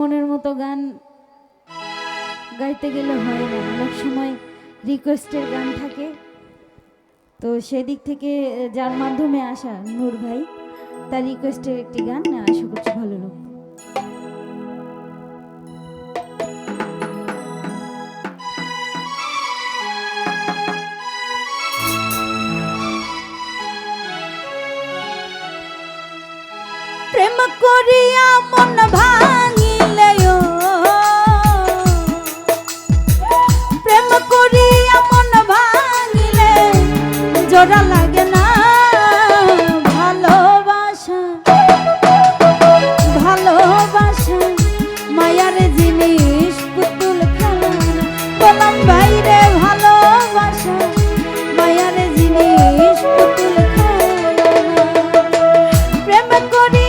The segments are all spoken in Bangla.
মনের মতো গান গাইতে গেলে হয় না, অনেক সময় রিকোয়েস্টের গান থাকে। তো সেদিক থেকে যার মাধ্যমে আসা নূর ভাই, তার রিকোয়েস্টের একটি গান আশা করছি ভালো লাগবে। প্রেম করিয়া মন ভাঙিলে, প্রেম করিয়া মন ভাঙিলে জোড়া লাগে না ভালোবাসা, ভালোবাসা মায়ার জিনিস পুতুল খেলা। বললাম বাইরে ভালোবাসা মায়ার জিনিস পুতুল খেলা। প্রেম করি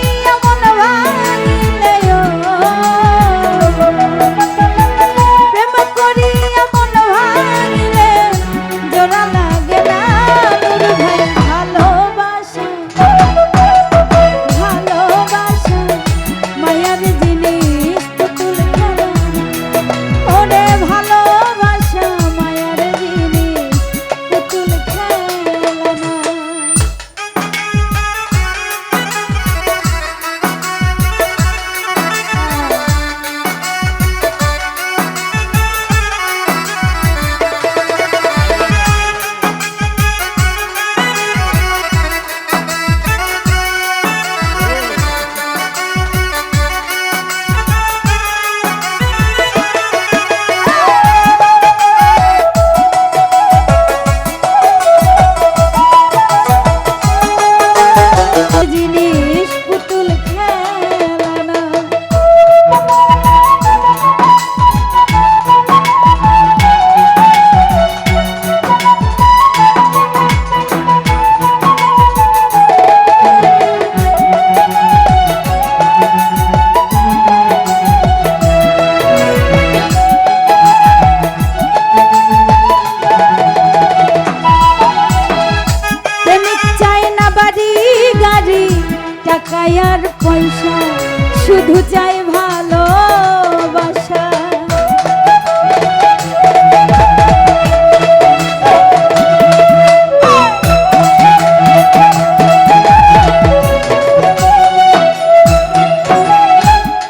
টাকার পয়সা, শুধু চাই ভালোবাসা।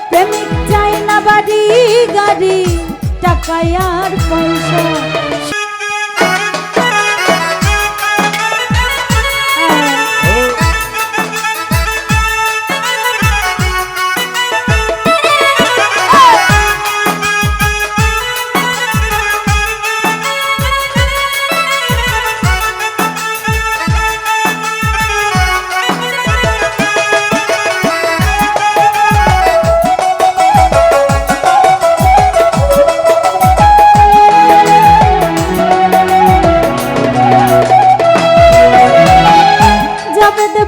প্রেমিক চাই না বাড়ি গাড়ি, টাকার পয়সা।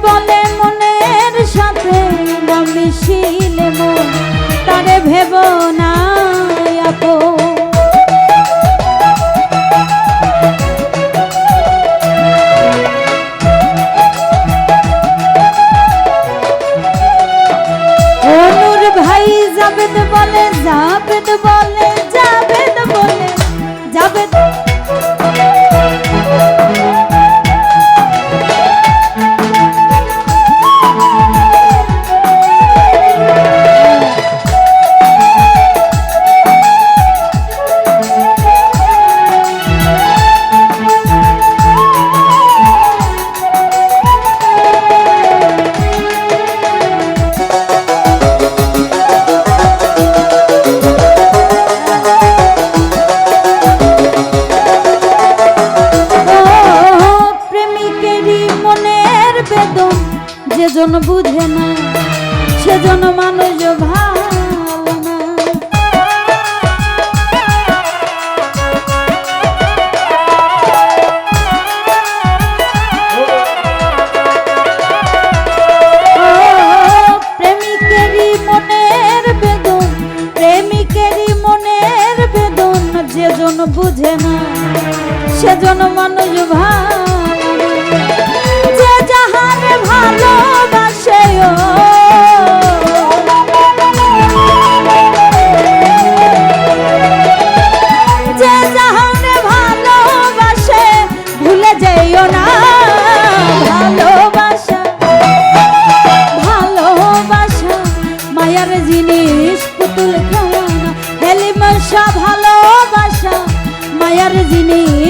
বলে মনের সাথে না মিশিলে মন, তারে ভেব না আপন। ও নূর ভাই জাবেদ বলে, জাবেদ বলে, জাবেদ বলে, জাবেদ যেজন বুঝে না সেজন মানুষ ভালো না। প্রেমিকেরই মনের বেদন, প্রেমিকেরই মনের বেদন যেজন বুঝে না সেজন মানুষ ভালো না। যে যাহারে ভালোবাসে পুতুল খেলনা হেলিমশা ভালোবাসা মায়ার জিনিস